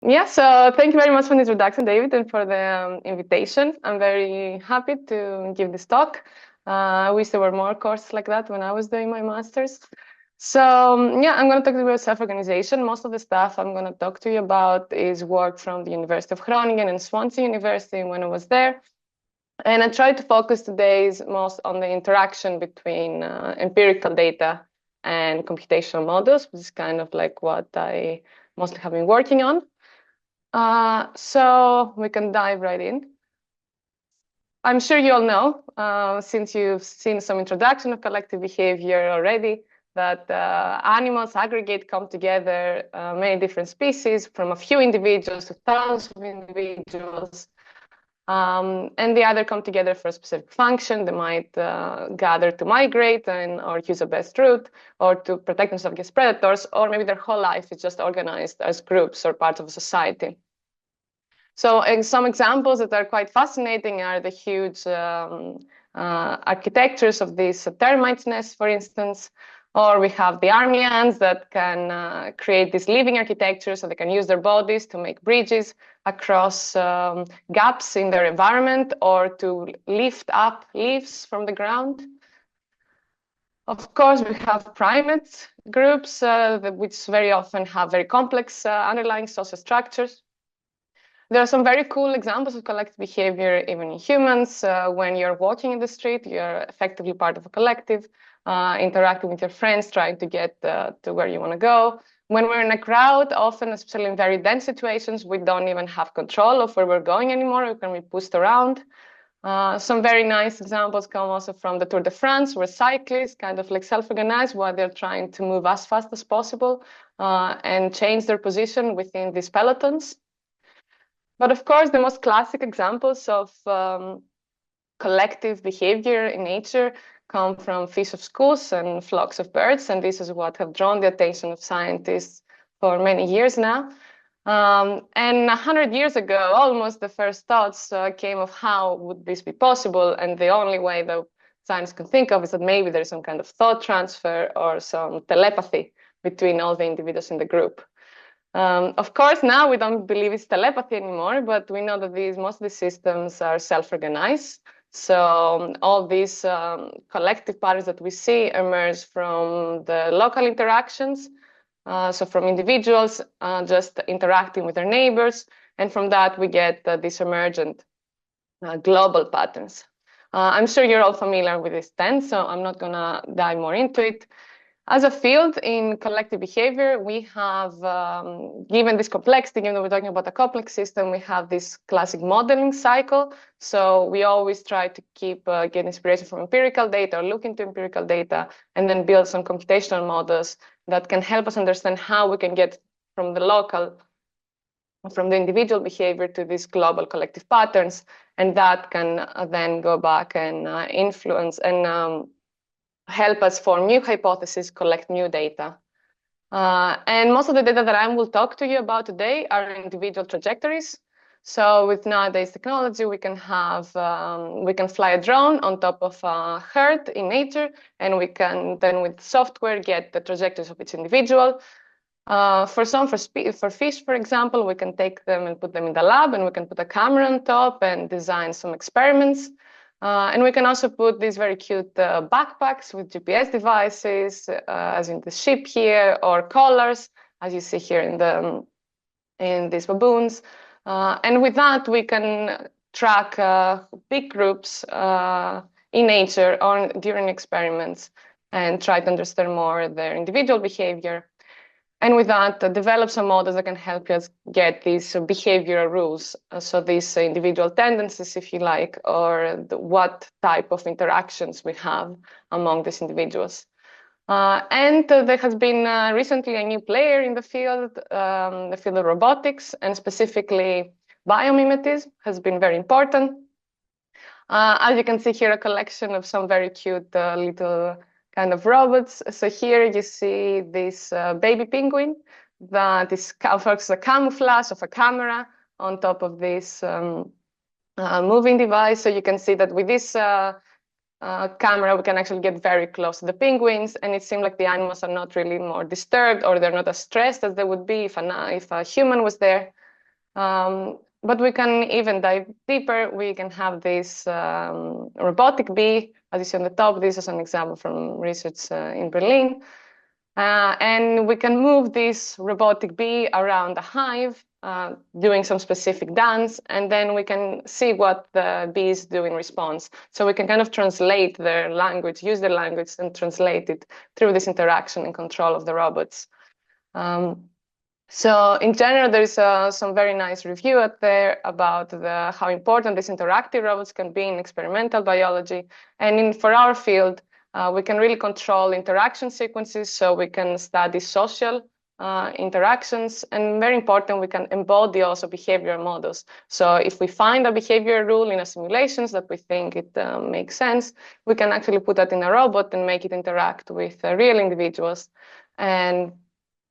Yeah, so thank you very much for the introduction, David, and for the invitation. I'm very happy to give this talk. I wish there were more courses like that when I was doing my master's. So yeah, I'm going to talk to you about self-organization. Most of the stuff I'm going to talk to you about is work from the University of Groningen and Swansea University when I was there. And I try to focus today's most on the interaction between empirical data and computational models, which is kind of like what I mostly have been working on. So we can dive right in. I'm sure you all know, since you've seen some introduction of collective behavior already, that animals aggregate, come together, many different species, from a few individuals to thousands of individuals, and they either come together for a specific function. They might gather to migrate or use a best route, or to protect themselves against predators, or maybe their whole life is just organized as groups or parts of a society. So some examples that are quite fascinating are the huge architectures of these termite nests, for instance, or we have the army ants that can create this living architecture, so they can use their bodies to make bridges across gaps in their environment or to lift up leaves from the ground. Of course, we have primate groups, which very often have very complex underlying social structures. There are some very cool examples of collective behavior, even in humans. When you're walking in the street, you're effectively part of a collective, interacting with your friends, trying to get to where you want to go. When we're in a crowd, often, especially in very dense situations, we don't even have control of where we're going anymore. We can be pushed around. Some very nice examples come also from the Tour de France, where cyclists kind of like self-organize while they're trying to move as fast as possible and change their position within these pelotons. But of course, the most classic examples of collective behavior in nature come from fish of schools and flocks of birds, and this is what have drawn the attention of scientists for many years now. And 100 years ago, almost the first thoughts came of how would this be possible, and the only way that science can think of is that maybe there's some kind of thought transfer or some telepathy between all the individuals in the group. Of course, now we don't believe it's telepathy anymore, but we know that most of these systems are self-organized. So all these collective patterns that we see emerge from the local interactions. So from individuals just interacting with their neighbors. And from that, we get these emergent global patterns. I'm sure you're all familiar with this then, so I'm not going to dive more into it. As a field in collective behavior, we have, given this complexity, given that we're talking about a complex system, we have this classic modeling cycle. So we always try to keep get inspiration from empirical data or look into empirical data and then build some computational models that can help us understand how we can get from the local, from the individual behavior to these global collective patterns. And that can then go back and influence and help us form new hypotheses, collect new data. And most of the data that I will talk to you about today are individual trajectories. So with nowadays technology, we can fly a drone on top of a herd in nature, and we can then with software get the trajectories of each individual. For fish, for example, we can take them and put them in the lab, and we can put a camera on top and design some experiments. And we can also put these very cute backpacks with GPS devices, as in the ship here, or collars, as you see here in these baboons. And with that, we can track big groups in nature or during experiments and try to understand more their individual behavior. And with that, develop some models that can help us get these behavioral rules. So these individual tendencies, if you like, or what type of interactions we have among these individuals. And there has been recently a new player in the field of robotics, and specifically biomimetism has been very important. As you can see here, a collection of some very cute little kind of robots. So here you see this baby penguin that is a camouflage of a camera on top of this moving device. So you can see that with this camera, we can actually get very close to the penguins, and it seems like the animals are not really more disturbed, or they're not as stressed as they would be if a human was there. But we can even dive deeper. We can have this robotic bee, as you see on the top. This is an example from research in Berlin. And we can move this robotic bee around the hive, doing some specific dance, and then we can see what the bees do in response. So we can kind of translate their language, use their language and translate it through this interaction and control of the robots. So in general, there is some very nice review out there about how important these interactive robots can be in experimental biology. And for our field, we can really control interaction sequences, so we can study social interactions. And very important, we can embody also behavioral models. So if we find a behavior rule in a simulations that we think it makes sense, we can actually put that in a robot and make it interact with real individuals. And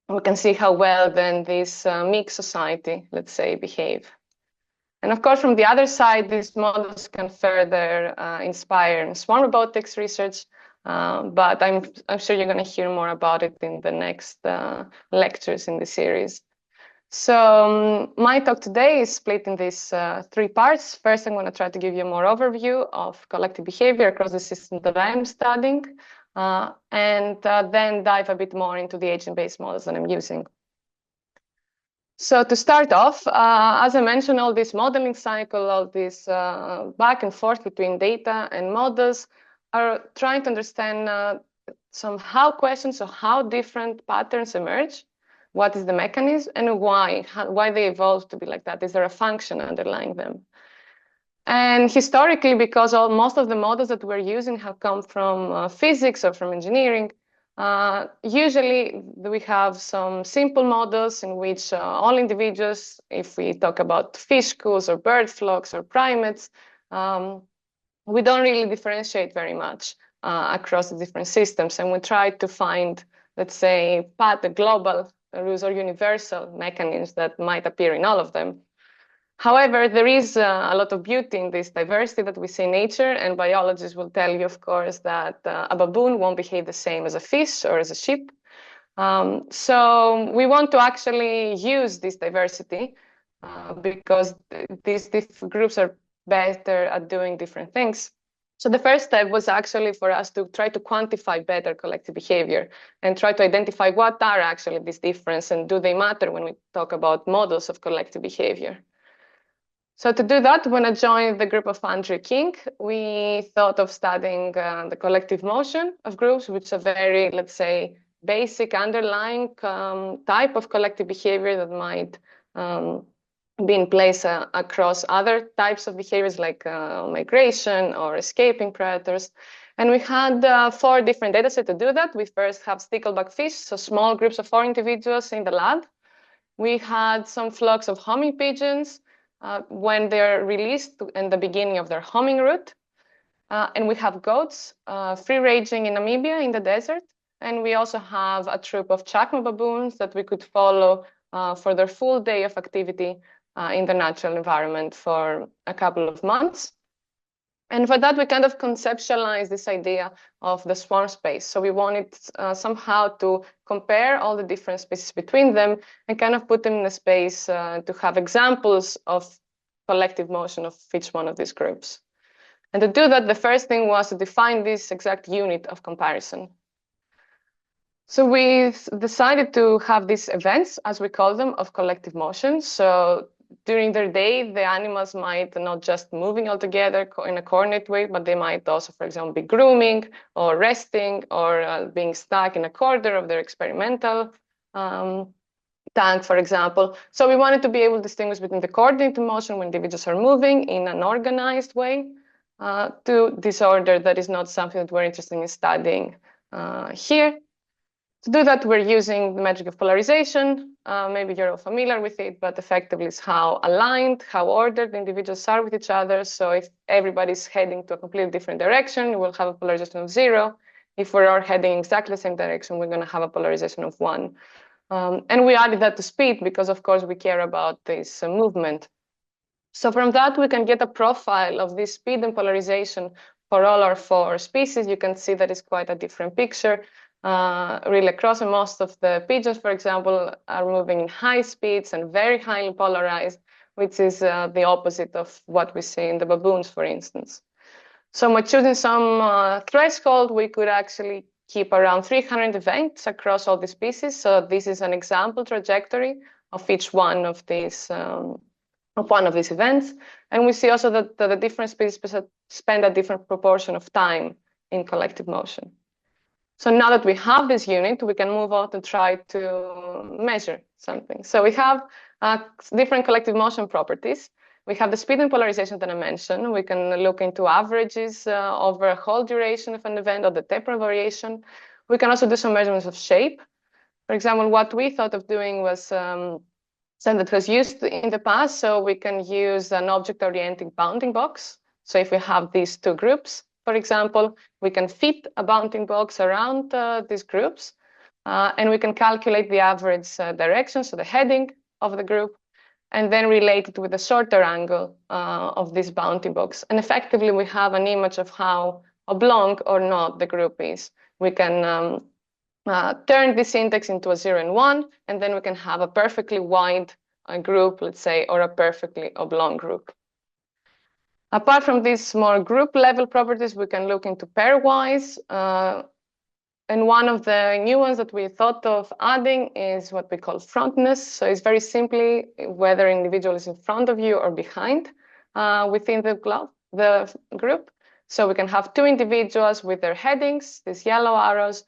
we can see how well then this mixed society, let's say, behave. And of course, from the other side, these models can further inspire swarm robotics research, but I'm sure you're going to hear more about it in the next lectures in the series. So my talk today is split in these 3 parts. First, I'm going to try to give you more overview of collective behavior across the system that I'm studying, and then dive a bit more into the agent-based models that I'm using. So to start off, as I mentioned, all this modeling cycle, all this back and forth between data and models are trying to understand how questions of how different patterns emerge, what is the mechanism, and why they evolved to be like that. Is there a function underlying them? And historically, because most of the models that we're using have come from physics or from engineering, usually we have some simple models in which all individuals, if we talk about fish schools or bird flocks or primates, we don't really differentiate very much across the different systems. And we try to find, let's say, the global rules or universal mechanisms that might appear in all of them. However, there is a lot of beauty in this diversity that we see in nature, and biologists will tell you, of course, that a baboon won't behave the same as a fish or as a sheep. So we want to actually use this diversity because these groups are better at doing different things. So the first step was actually for us to try to quantify better collective behavior and try to identify what are actually these differences and do they matter when we talk about models of collective behavior. So to do that, when I joined the group of Andrew King, we thought of studying the collective motion of groups, which is a very, let's say, basic underlying type of collective behavior that might be in place across other types of behaviors like migration or escaping predators. And we had 4 different data sets to do that. We first have stickleback fish, so small groups of 4 individuals in the lab. We had some flocks of homing pigeons, when they're released in the beginning of their homing route. And we have goats free ranging in Namibia in the desert. And we also have a troop of chacma baboons that we could follow for their full day of activity in the natural environment for a couple of months. And for that, we kind of conceptualized this idea of the swarm space. So we wanted somehow to compare all the different species between them and kind of put them in a space to have examples of collective motion of each one of these groups. And to do that, the first thing was to define this exact unit of comparison. So we decided to have these events, as we call them, of collective motion. So during their day, the animals might not just moving all together in a coordinate way, but they might also, for example, be grooming or resting or being stuck in a corner of their experimental tank, for example. So we wanted to be able to distinguish between the coordinated motion when individuals are moving in an organized way to disorder that is not something that we're interested in studying here. To do that, we're using the metric of polarization. Maybe you're all familiar with it, but effectively it's how aligned, how ordered the individuals are with each other. So if everybody's heading to a completely different direction, we'll have a polarization of 0. If we're all heading exactly the same direction, we're going to have a polarization of 1. And we added that to speed because, of course, we care about this movement. So from that, we can get a profile of this speed and polarization for all our 4 species. You can see that it's quite a different picture. Really across, and most of the pigeons, for example, are moving in high speeds and very highly polarized. which is the opposite of what we see in the baboons, for instance. So by choosing some threshold, we could actually keep around 300 events across all the species. So this is an example trajectory of each one of these events. And we see also that the different species spend a different proportion of time in collective motion. So now that we have this unit, we can move on to try to measure something. So we have different collective motion properties. We have the speed and polarization that I mentioned. We can look into averages over a whole duration of an event or the temporal variation. We can also do some measurements of shape. For example, what we thought of doing was something that was used in the past. So we can use an object-oriented bounding box. So if we have these two groups, for example, we can fit a bounding box around these groups, and we can calculate the average direction, so the heading of the group, and then relate it with the shorter angle of this bounding box. And effectively, we have an image of how oblong or not the group is. We can turn this index into a 0 and 1, and then we can have a perfectly wide group, let's say, or a perfectly oblong group. Apart from these more group level properties, we can look into pairwise. And one of the new ones that we thought of adding is what we call frontness. So it's very simply whether an individual is in front of you or behind within the group. So we can have two individuals with their headings, these yellow arrows,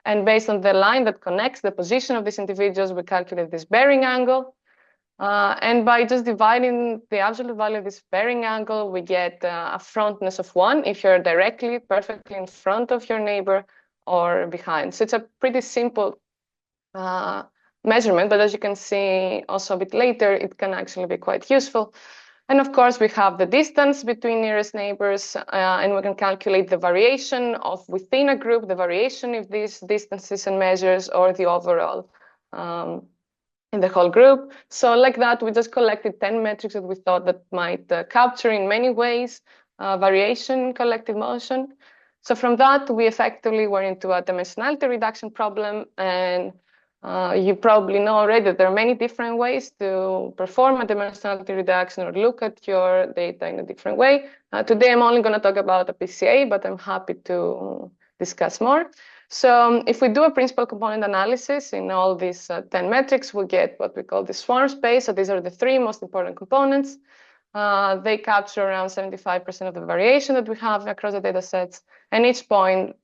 and based on the line that connects the position of these individuals, we calculate this bearing angle. And by just dividing the absolute value of this bearing angle, we get a frontness of 1 if you're directly, perfectly in front of your neighbor or behind. So it's a pretty simple measurement, but as you can see also a bit later, it can actually be quite useful. And of course, we have the distance between nearest neighbors, and we can calculate the variation of within a group, the variation of these distances and measures, or the overall in the whole group. So like that, we just collected 10 metrics that we thought that might capture in many ways variation in collective motion. So from that, we effectively were into a dimensionality reduction problem. And you probably know already that there are many different ways to perform a dimensionality reduction or look at your data in a different way. Today, I'm only going to talk about a PCA, but I'm happy to discuss more. So if we do a principal component analysis in all these 10 metrics, we get what we call the swarm space. So these are the 3 most important components. They capture around 75% of the variation that we have across the data sets. And each point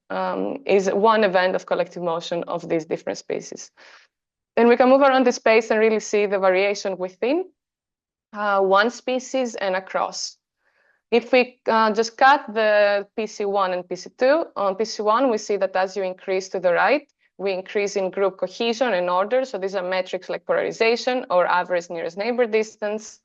is one event of collective motion of these different species. And we can move around the space and really see the variation within one species and across. If we just cut the PC1 and PC2, on PC1, we see that as you increase to the right, we increase in group cohesion and order. So these are metrics like polarization or average nearest neighbor distance.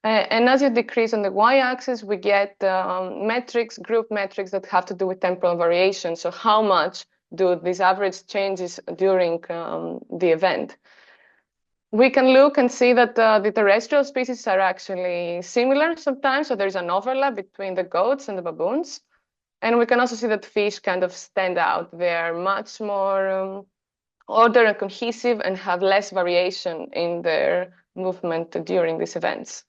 And as you decrease on the y-axis, we get metrics, group metrics that have to do with temporal variation. So how much do these average changes during the event? We can look and see that the terrestrial species are actually similar sometimes. So there's an overlap between the goats and the baboons. And we can also see that fish kind of stand out. They're much more ordered and cohesive and have less variation in their movement during these events.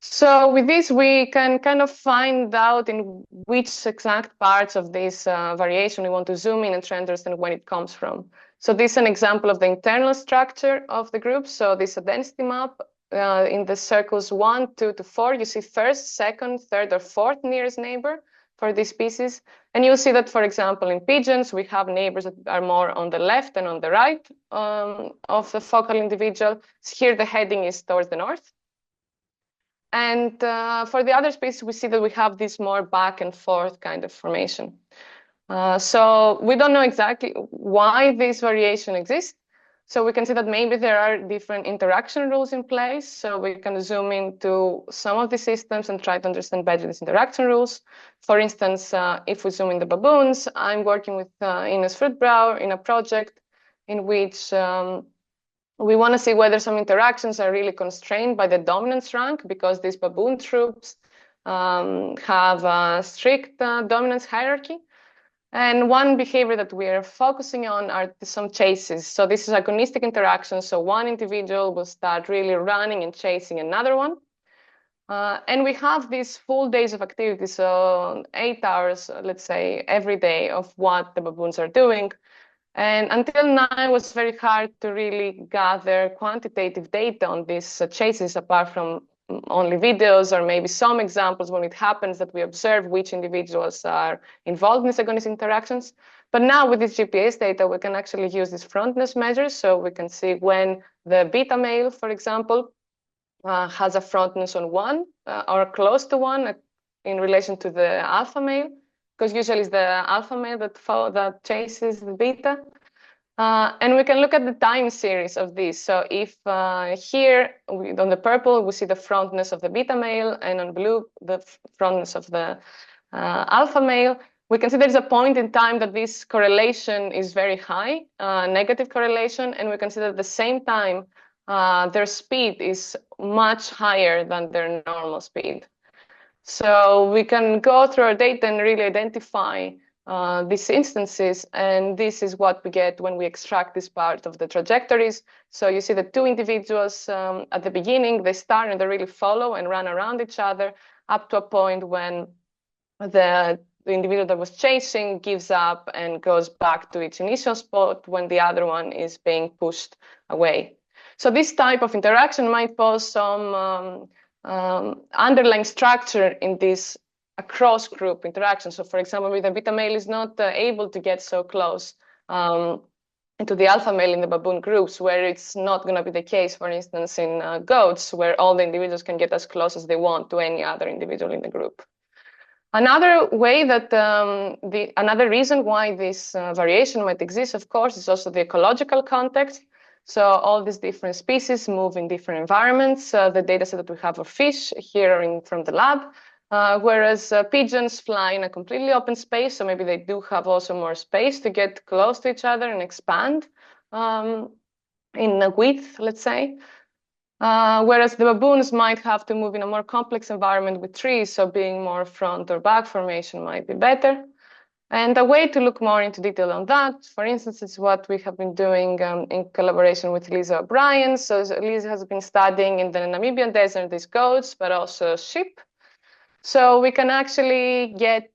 So with this, we can kind of find out in which exact parts of this variation we want to zoom in and try to understand where it comes from. So this is an example of the internal structure of the group. So this is a density map. In the circles 1, 2 to 4, you see first, second, third, or fourth nearest neighbor for this species. And you'll see that, for example, in pigeons, we have neighbors that are more on the left and on the right of the focal individual. Here, the heading is towards the north. And for the other species, we see that we have this more back and forth kind of formation. So we don't know exactly why this variation exists. So we can see that maybe there are different interaction rules in place. So we can zoom into some of the systems and try to understand better these interaction rules. For instance, if we zoom in the baboons, I'm working with Ines Fruitbrow in a project in which we want to see whether some interactions are really constrained by the dominance rank, because these baboon troops have a strict dominance hierarchy. And one behavior that we are focusing on are some chases. So this is agonistic interaction. So one individual will start really running and chasing another one. And we have these full days of activity, so 8 hours, let's say, every day of what the baboons are doing. And until now, it was very hard to really gather quantitative data on these chases, apart from only videos or maybe some examples when it happens that we observe which individuals are involved in these agonistic interactions. But now with this GPS data, we can actually use these frontness measures. So we can see when the beta male, for example, has a frontness on 1 or close to 1 in relation to the alpha male, because usually it's the alpha male that chases the beta. And we can look at the time series of this. So if here on the purple, we see the frontness of the beta male, and on blue, the frontness of the alpha male, we can see there's a point in time that this correlation is very high, negative correlation, and we can see that at the same time, their speed is much higher than their normal speed. So we can go through our data and really identify these instances, and this is what we get when we extract this part of the trajectories. So you see the two individuals at the beginning, they start and they really follow and run around each other up to a point when the individual that was chasing gives up and goes back to its initial spot when the other one is being pushed away. So this type of interaction might pose some underlying structure in this across group interaction. So for example, with the beta male is not able to get so close into the alpha male in the baboon groups, where it's not going to be the case, for instance, in goats, where all the individuals can get as close as they want to any other individual in the group. Another way that another reason why this variation might exist, of course, is also the ecological context. So all these different species move in different environments. The data set that we have of fish here are from the lab, whereas pigeons fly in a completely open space. So maybe they do have also more space to get close to each other and expand in a width, let's say. Whereas the baboons might have to move in a more complex environment with trees, so being more front or back formation might be better. And a way to look more into detail on that, for instance, is what we have been doing in collaboration with Lisa O'Brien. So Lisa has been studying in the Namibian desert these goats, but also sheep. So we can actually get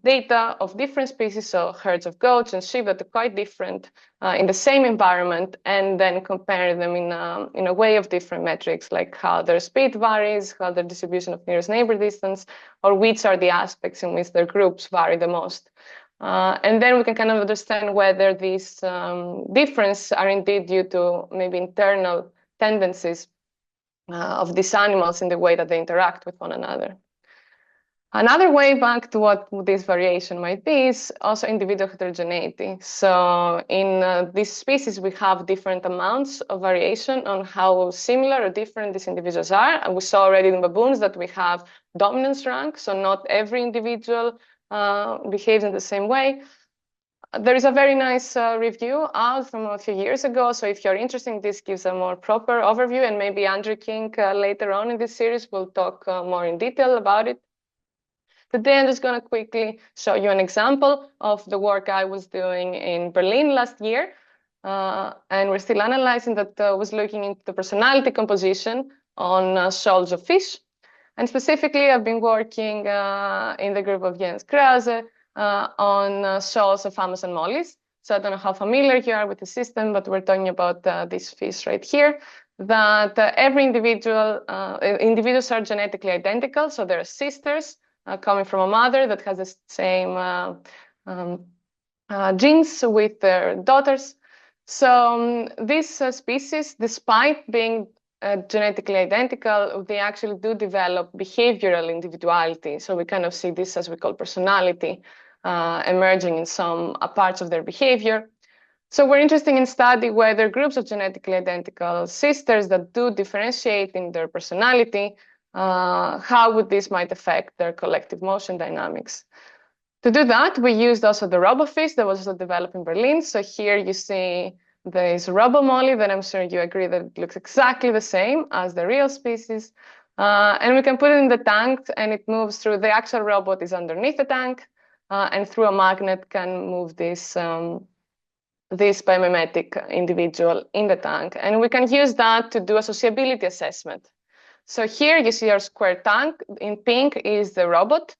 data of different species, so herds of goats and sheep that are quite different in the same environment, and then compare them in a way of different metrics, like how their speed varies, how their distribution of nearest neighbor distance, or which are the aspects in which their groups vary the most. And then we can kind of understand whether these differences are indeed due to maybe internal tendencies of these animals in the way that they interact with one another. Another way back to what this variation might be is also individual heterogeneity. So in this species, we have different amounts of variation on how similar or different these individuals are. And we saw already in baboons that we have dominance rank, so not every individual behaves in the same way. There is a very nice review out from a few years ago. So if you're interested, this gives a more proper overview, and maybe Andrew King later on in this series will talk more in detail about it. Today, I'm just going to quickly show you an example of the work I was doing in Berlin last year. And we're still analyzing that, was looking into the personality composition on shoals of fish. And specifically, I've been working in the group of Jens Krause on shoals of Amazon mollies. So I don't know how familiar you are with the system, but we're talking about this fish right here, that every individuals are genetically identical. So they're sisters. Coming from a mother that has the same genes with their daughters. So this species, despite being genetically identical, they actually do develop behavioral individuality. So we kind of see this as we call personality emerging in some parts of their behavior. So we're interested in studying whether groups of genetically identical sisters that do differentiate in their personality, how would this might affect their collective motion dynamics. To do that, we used also the robofish that was also developed in Berlin. So here you see this robo-molly that I'm sure you agree that it looks exactly the same as the real species. And we can put it in the tank and it moves through. The actual robot is underneath the tank. and through a magnet can move this biomimetic individual in the tank. And we can use that to do a sociability assessment. So here you see our square tank. In pink is the robot.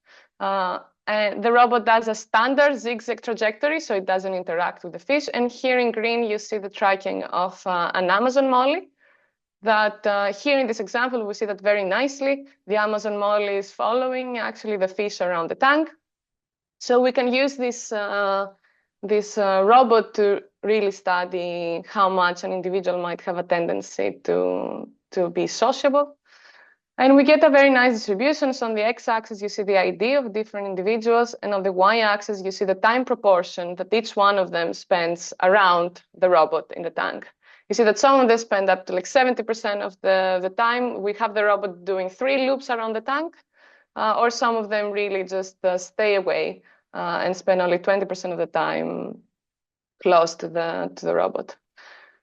And the robot does a standard zigzag trajectory, so it doesn't interact with the fish. And here in green, you see the tracking of an Amazon molly. That here in this example, we see that very nicely. The Amazon molly is following actually the fish around the tank. So we can use this robot to really study how much an individual might have a tendency to be sociable. And we get a very nice distribution. So on the x-axis, you see the ID of different individuals. And on the y-axis, you see the time proportion that each one of them spends around the robot in the tank. You see that some of them spend up to like 70% of the time. We have the robot doing 3 loops around the tank, or some of them really just stay away and spend only 20% of the time close to the robot.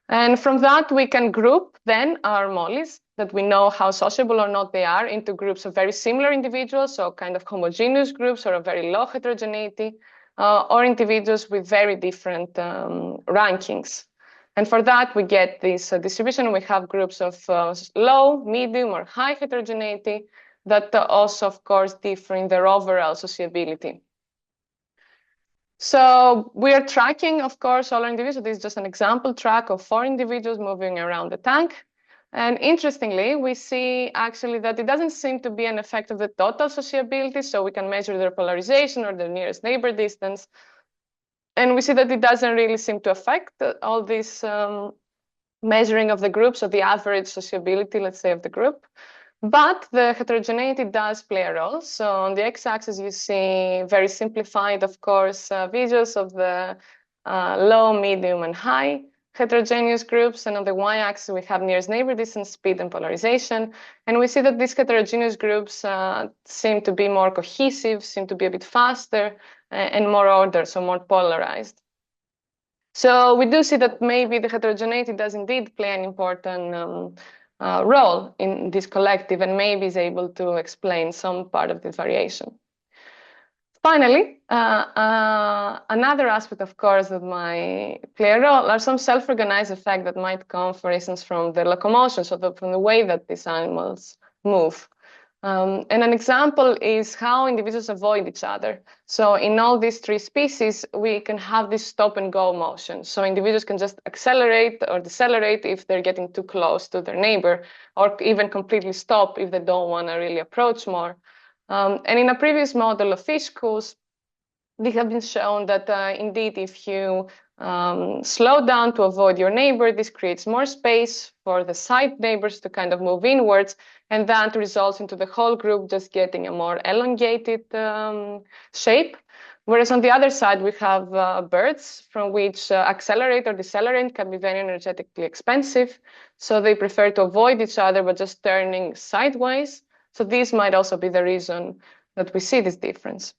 And from that, we can group then our mollies that we know how sociable or not they are into groups of very similar individuals, so kind of homogeneous groups or a very low heterogeneity, or individuals with very different rankings. And for that, we get this distribution. We have groups of low, medium, or high heterogeneity that also, of course, differ in their overall sociability. So we are tracking, of course, all our individuals. This is just an example track of 4 individuals moving around the tank. And interestingly, we see actually that it doesn't seem to be an effect of the total sociability. So we can measure their polarization or their nearest neighbor distance. And we see that it doesn't really seem to affect all this measuring of the groups or the average sociability, let's say, of the group. But the heterogeneity does play a role. So on the x-axis, you see very simplified, of course, visuals of the low, medium, and high heterogeneous groups. And on the y-axis, we have nearest neighbor distance, speed, and polarization. And we see that these heterogeneous groups seem to be more cohesive, seem to be a bit faster, and more ordered, so more polarized. So we do see that maybe the heterogeneity does indeed play an important role in this collective, and maybe is able to explain some part of this variation. Finally, another aspect, of course, that might play a role are some self-organized effects that might come, for instance, from the locomotion, so from the way that these animals move. And an example is how individuals avoid each other. So in all these 3 species, we can have this stop and go motion. So individuals can just accelerate or decelerate if they're getting too close to their neighbor, or even completely stop if they don't want to really approach more. And in a previous model of fish schools, they have been shown that indeed, if you slow down to avoid your neighbor, this creates more space for the side neighbors to kind of move inwards, and that results into the whole group just getting a more elongated shape. Whereas on the other side, we have birds from which accelerate or decelerate can be very energetically expensive. So they prefer to avoid each other, but just turning sideways. So this might also be the reason that we see this difference.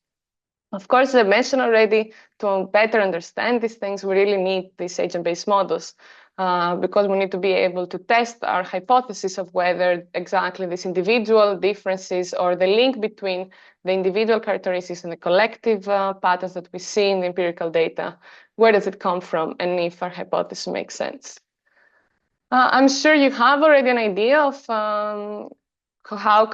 Of course, as I mentioned already, to better understand these things, we really need these agent-based models because we need to be able to test our hypothesis of whether exactly these individual differences or the link between the individual characteristics and the collective patterns that we see in the empirical data, where does it come from, and if our hypothesis makes sense. I'm sure you have already an idea of how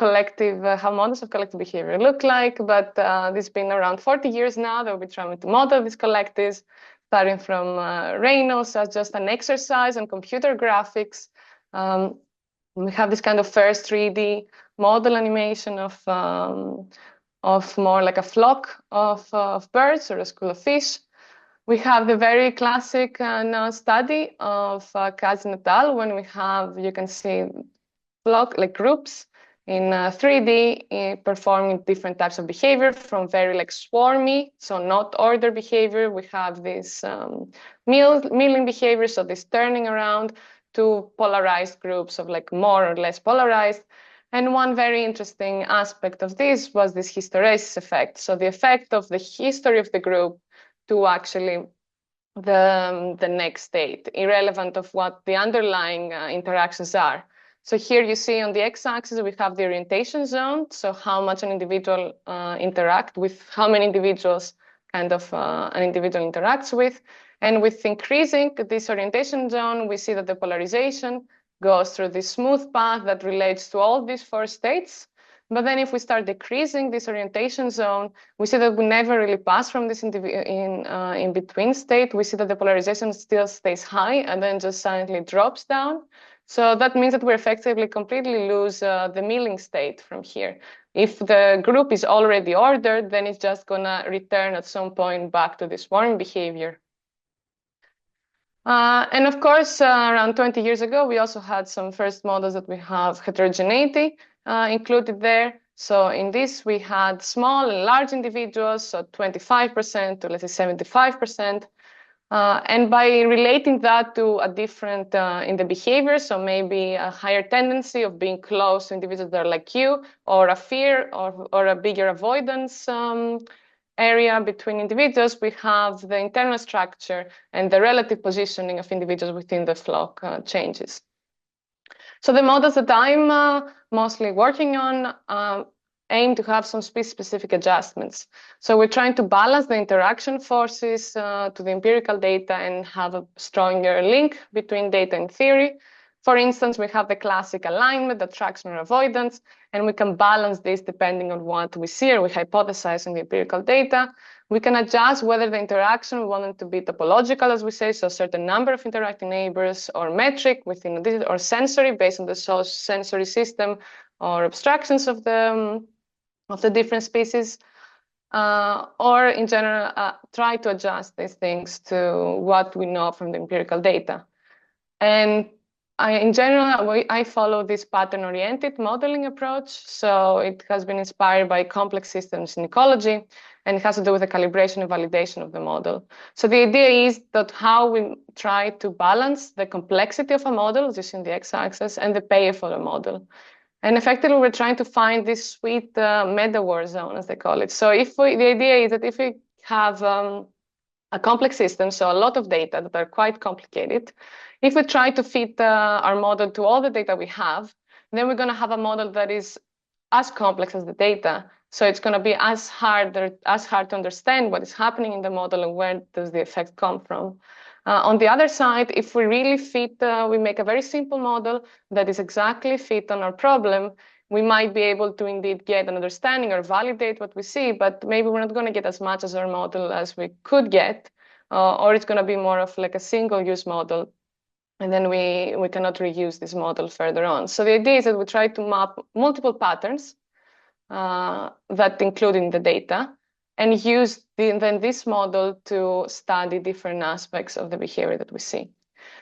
models of collective behavior look like, but this has been around 40 years now that we've been trying to model these collectives, starting from Reynolds as just an exercise on computer graphics. We have this kind of first 3D model animation of more like a flock of birds or a school of fish. We have the very classic study of Kazin et al. When we have, you can see flock like groups in 3D performing different types of behavior, from very like swarmy, so not order behavior. We have this milling behavior, so this turning around, to polarized groups of like more or less polarized. And one very interesting aspect of this was this hysteresis effect. So the effect of the history of the group to actually the next state, irrelevant of what the underlying interactions are. So here you see on the x-axis, we have the orientation zone. So how much an individual interact with how many individuals kind of an individual interacts with. And with increasing this orientation zone, we see that the polarization goes through this smooth path that relates to all these 4 states. But then if we start decreasing this orientation zone, we see that we never really pass from this in between state. We see that the polarization still stays high and then just silently drops down. So that means that we effectively completely lose the milling state from here. If the group is already ordered, then it's just gonna return at some point back to this swarm behavior. And of course, around 20 years ago, we also had some first models that we have heterogeneity included there. So in this, we had small and large individuals, so 25% to let's say 75%. And by relating that to a different in the behavior, so maybe a higher tendency of being close to individuals that are like you, or a fear or a bigger avoidance area between individuals, we have the internal structure and the relative positioning of individuals within the flock changes. So the models that I'm mostly working on aim to have some species-specific adjustments. So we're trying to balance the interaction forces to the empirical data and have a stronger link between data and theory. For instance, we have the classic alignment, the attraction or avoidance, and we can balance this depending on what we see or we hypothesize in the empirical data. We can adjust whether the interaction we want it to be topological, as we say, so a certain number of interacting neighbors, or metric within this, or sensory based on the sensory system or abstractions of the different species, or in general, try to adjust these things to what we know from the empirical data. And in general, I follow this pattern-oriented modeling approach. So it has been inspired by complex systems in ecology, and it has to do with the calibration and validation of the model. So the idea is that how we try to balance the complexity of a model, just in the x-axis, and the payoff of a model. And effectively, we're trying to find this sweet meta-war zone, as they call it. So the idea is that if we have a complex system, so a lot of data that are quite complicated, if we try to fit our model to all the data we have, then we're going to have a model that is as complex as the data. So it's going to be as hard to understand what is happening in the model and where does the effect come from. On the other side, if we really fit, we make a very simple model that is exactly fit on our problem, we might be able to indeed get an understanding or validate what we see, but maybe we're not going to get as much as our model as we could get, or it's going to be more of like a single-use model, and then we cannot reuse this model further on. So the idea is that we try to map multiple patterns that include in the data, and use then this model to study different aspects of the behavior that we see.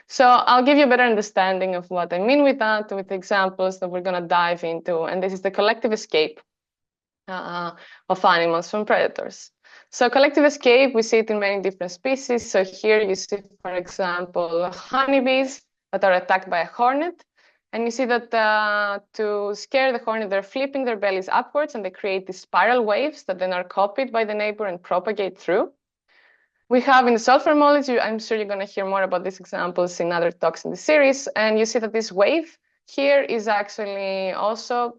So I'll give you a better understanding of what I mean with that, with examples that we're going to dive into. And this is the collective escape of animals from predators. So collective escape, we see it in many different species. So here you see, for example, honeybees that are attacked by a hornet. And you see that to scare the hornet, they're flipping their bellies upwards, and they create these spiral waves that then are copied by the neighbor and propagate through. We have in the sulfur molecule, I'm sure you're going to hear more about these examples in other talks in the series. And you see that this wave here is actually also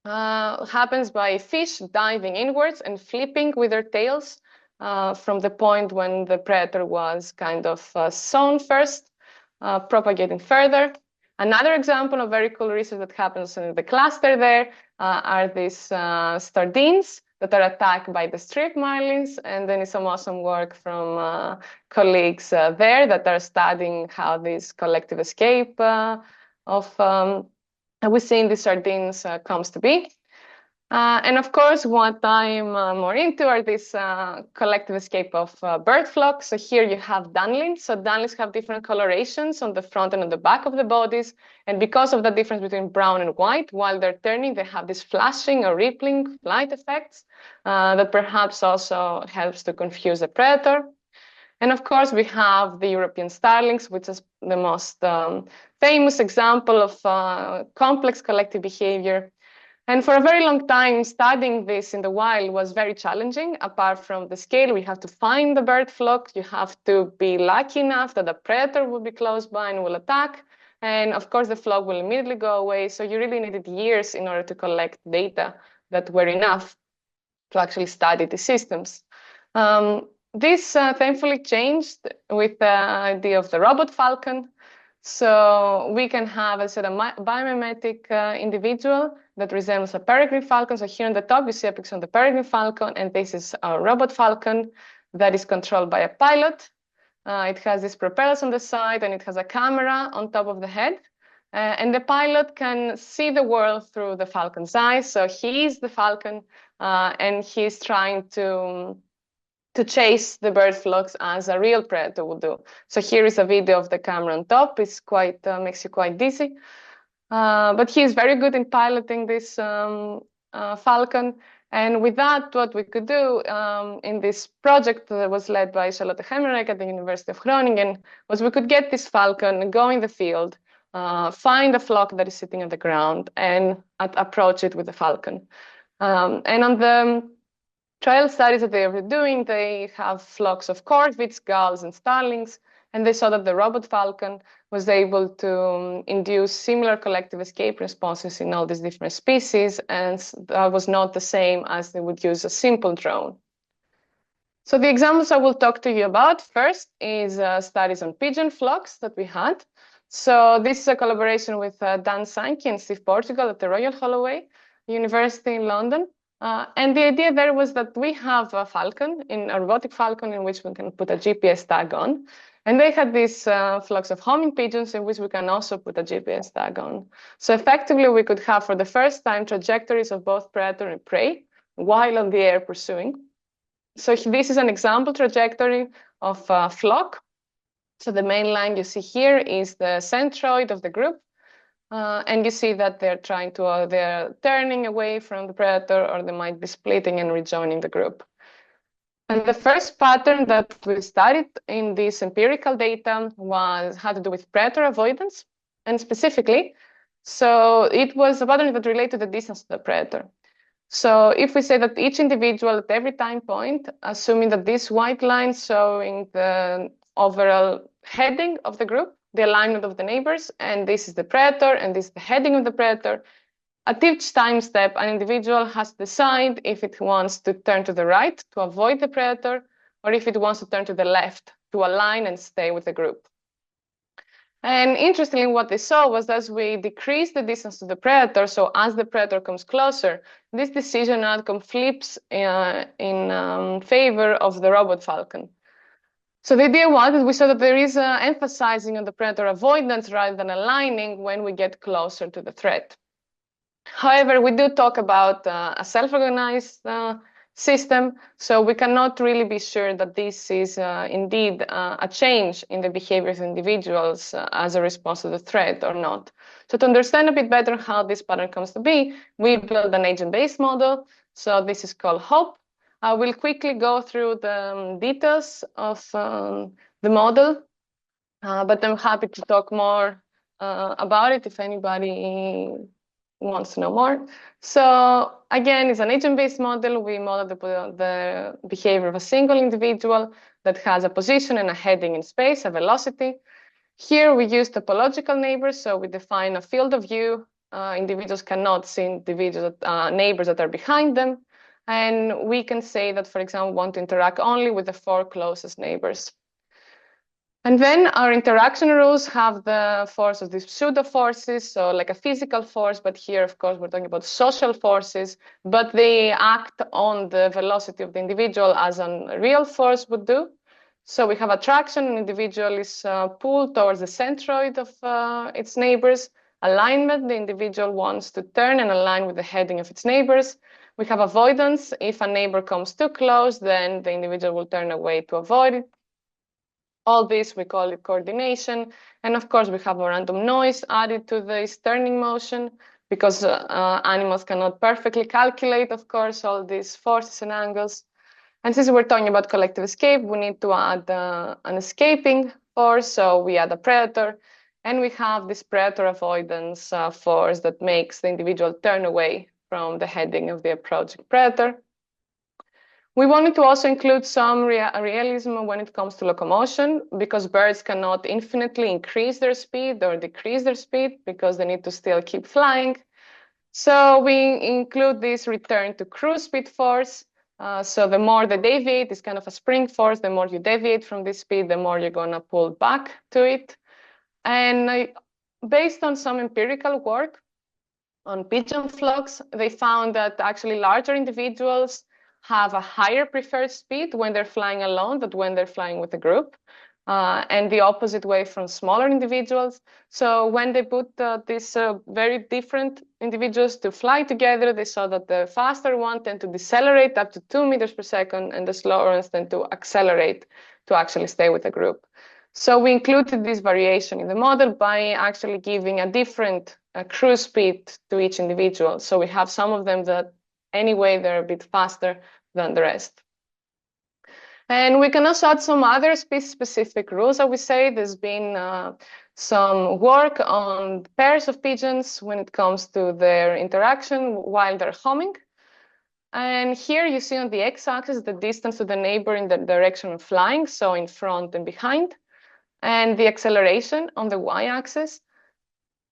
happens by fish diving inwards and flipping with their tails from the point when the predator was kind of sown first, propagating further. Another example of very cool research that happens in the cluster there are these sardines that are attacked by the strip marlins. And then some awesome work from colleagues there that are studying how this collective escape of we see in the sardines comes to be. And of course, what I'm more into are this collective escape of bird flocks. So here you have dunlins. So dunlins have different colorations on the front and on the back of the bodies. And because of the difference between brown and white, while they're turning, they have this flashing or rippling light effects that perhaps also helps to confuse the predator. And of course, we have the European starlings, which is the most famous example of complex collective behavior. And for a very long time, studying this in the wild was very challenging. Apart from the scale, we have to find the bird flock. You have to be lucky enough that a predator will be close by and will attack. And of course, the flock will immediately go away. So you really needed years in order to collect data that were enough to actually study the systems. This thankfully changed with the idea of the robot falcon. So we can have a sort of biomimetic individual that resembles a peregrine falcon. So here on the top, you see a picture of the peregrine falcon, and this is a robot falcon that is controlled by a pilot. It has these propellers on the side, and it has a camera on top of the head. And the pilot can see the world through the falcon's eyes. So he's the falcon, and he's trying to chase the bird flocks as a real predator would do. So here is a video of the camera on top. It's quite makes you quite dizzy. But he's very good in piloting this falcon. And with that, what we could do in this project that was led by Charlotte Hemmerich at the University of Groningen was we could get this falcon, go in the field, find a flock that is sitting on the ground, and approach it with the falcon. And on the trial studies that they were doing, they have flocks of corvids, gulls, and starlings, and they saw that the robot falcon was able to induce similar collective escape responses in all these different species, and that was not the same as they would use a simple drone. So the examples I will talk to you about first is studies on pigeon flocks that we had. So this is a collaboration with Dan Sankey and Steve Portugal at the Royal Holloway University in London. And the idea there was that we have a falcon, a robotic falcon, in which we can put a GPS tag on. And they had these flocks of homing pigeons in which we can also put a GPS tag on. So effectively, we could have, for the first time, trajectories of both predator and prey while on the air pursuing. So this is an example trajectory of a flock. So the main line you see here is the centroid of the group. And you see that they're they're turning away from the predator, or they might be splitting and rejoining the group. And the first pattern that we studied in this empirical data had to do with predator avoidance, and specifically, so it was a pattern that related to the distance to the predator. So if we say that each individual at every time point, assuming that this white line showing the overall heading of the group, the alignment of the neighbors, and this is the predator, and this is the heading of the predator. At each time step, an individual has to decide if it wants to turn to the right to avoid the predator, or if it wants to turn to the left to align and stay with the group. And interestingly, what they saw was that as we decrease the distance to the predator, so as the predator comes closer, this decision outcome flips in favor of the robot falcon. So the idea was that we saw that there is emphasizing on the predator avoidance rather than aligning when we get closer to the threat. However, we do talk about a self-organized system, so we cannot really be sure that this is indeed a change in the behavior of individuals as a response to the threat or not. So to understand a bit better how this pattern comes to be, we build an agent-based model. So this is called HOPE. I will quickly go through the details of the model, but I'm happy to talk more about it if anybody wants to know more. So again, it's an agent-based model. We model the behavior of a single individual that has a position and a heading in space, a velocity. Here we use topological neighbors, so we define a field of view. Individuals cannot see neighbors that are behind them. And we can say that, for example, we want to interact only with the 4 closest neighbors. And then our interaction rules have the force of these pseudo forces, so like a physical force, but here, of course, we're talking about social forces, but they act on the velocity of the individual as a real force would do. So we have attraction, an individual is pulled towards the centroid of its neighbors. Alignment, the individual wants to turn and align with the heading of its neighbors. We have avoidance. If a neighbor comes too close, then the individual will turn away to avoid it. All this, we call it coordination. And of course, we have a random noise added to this turning motion because animals cannot perfectly calculate, of course, all these forces and angles. And since we're talking about collective escape, we need to add an escaping force. So we add a predator, and we have this predator avoidance force that makes the individual turn away from the heading of the approaching predator. We wanted to also include some realism when it comes to locomotion, because birds cannot infinitely increase their speed or decrease their speed because they need to still keep flying. So we include this return to cruise speed force. So the more they deviate, it's kind of a spring force. The more you deviate from this speed, the more you're going to pull back to it. And based on some empirical work on pigeon flocks, they found that actually larger individuals have a higher preferred speed when they're flying alone than when they're flying with a group. And the opposite way from smaller individuals. So when they put these very different individuals to fly together, they saw that the faster one tend to decelerate up to 2 meters per second, and the slower ones tend to accelerate to actually stay with the group. So we included this variation in the model by actually giving a different cruise speed to each individual. So we have some of them that anyway, they're a bit faster than the rest. And we can also add some other species-specific rules. I would say there's been some work on pairs of pigeons when it comes to their interaction while they're homing. And here you see on the x-axis the distance to the neighbor in the direction of flying, so in front and behind, and the acceleration on the y-axis.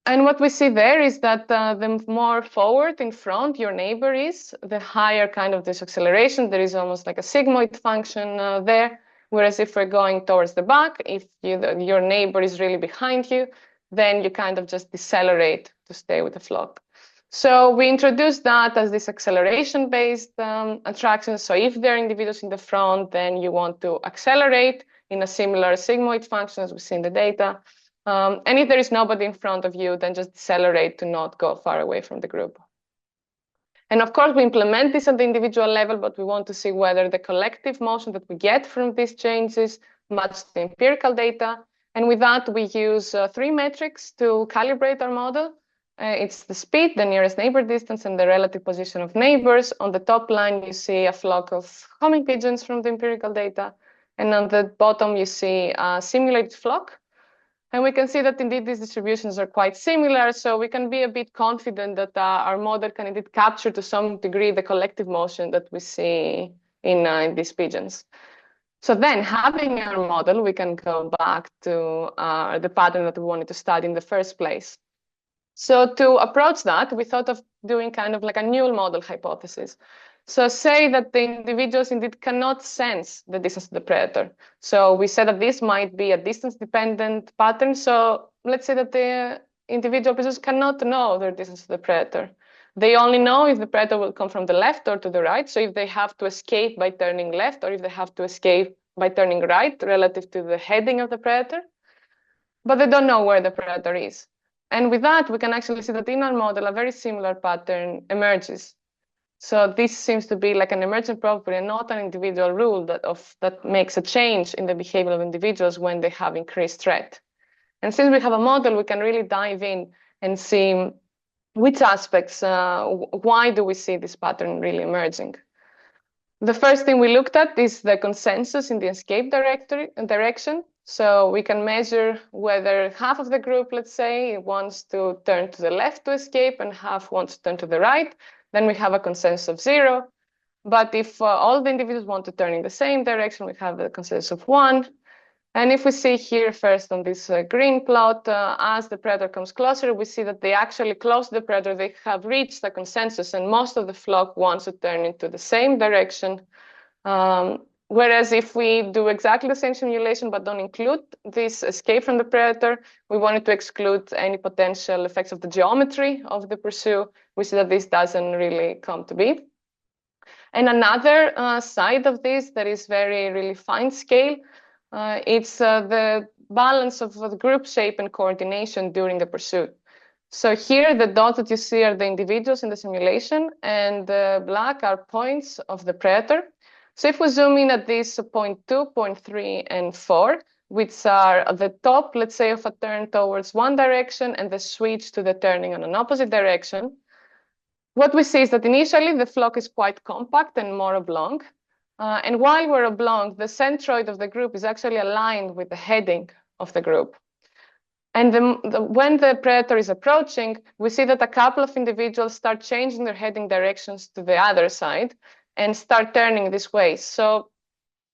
And what we see there is that the more forward in front your neighbor is, the higher kind of this acceleration. There is almost like a sigmoid function there. Whereas if we're going towards the back, if your neighbor is really behind you, then you kind of just decelerate to stay with the flock. So we introduced that as this acceleration-based attraction. So if there are individuals in the front, then you want to accelerate in a similar sigmoid function as we see in the data. And if there is nobody in front of you, then just decelerate to not go far away from the group. And of course, we implement this at the individual level, but we want to see whether the collective motion that we get from these changes match the empirical data. And with that, we use 3 metrics to calibrate our model. It's the speed, the nearest neighbor distance, and the relative position of neighbors. On the top line, you see a flock of homing pigeons from the empirical data. And on the bottom, you see a simulated flock. And we can see that indeed these distributions are quite similar, so we can be a bit confident that our model can indeed capture to some degree the collective motion that we see in these pigeons. So then, having our model, we can go back to the pattern that we wanted to study in the first place. So to approach that, we thought of doing kind of like a null model hypothesis. So say that the individuals indeed cannot sense the distance to the predator. So we said that this might be a distance-dependent pattern. So let's say that the individual pigeons cannot know their distance to the predator. They only know if the predator will come from the left or to the right. So if they have to escape by turning left, or if they have to escape by turning right relative to the heading of the predator. But they don't know where the predator is. And with that, we can actually see that in our model, a very similar pattern emerges. So this seems to be like an emergent property and not an individual rule that makes a change in the behavior of individuals when they have increased threat. And since we have a model, we can really dive in and see which aspects, why do we see this pattern really emerging? The first thing we looked at is the consensus in the escape direction. So we can measure whether half of the group, let's say, wants to turn to the left to escape and half wants to turn to the right. Then we have a consensus of 0. But if all the individuals want to turn in the same direction, we have a consensus of 1. And if we see here first on this green plot, as the predator comes closer, we see that they actually close to the predator. They have reached a consensus, and most of the flock wants to turn into the same direction. Whereas if we do exactly the same simulation but don't include this escape from the predator, we wanted to exclude any potential effects of the geometry of the pursuit. We see that this doesn't really come to be. And another side of this that is really fine scale, it's the balance of the group shape and coordination during the pursuit. So here, the dots that you see are the individuals in the simulation, and the black are points of the predator. So if we zoom in at this point 2, point 3, and 4, which are at the top, let's say, of a turn towards one direction and the switch to the turning on an opposite direction, what we see is that initially the flock is quite compact and more oblong. And while we're oblong, the centroid of the group is actually aligned with the heading of the group. And when the predator is approaching, we see that a couple of individuals start changing their heading directions to the other side and start turning this way. So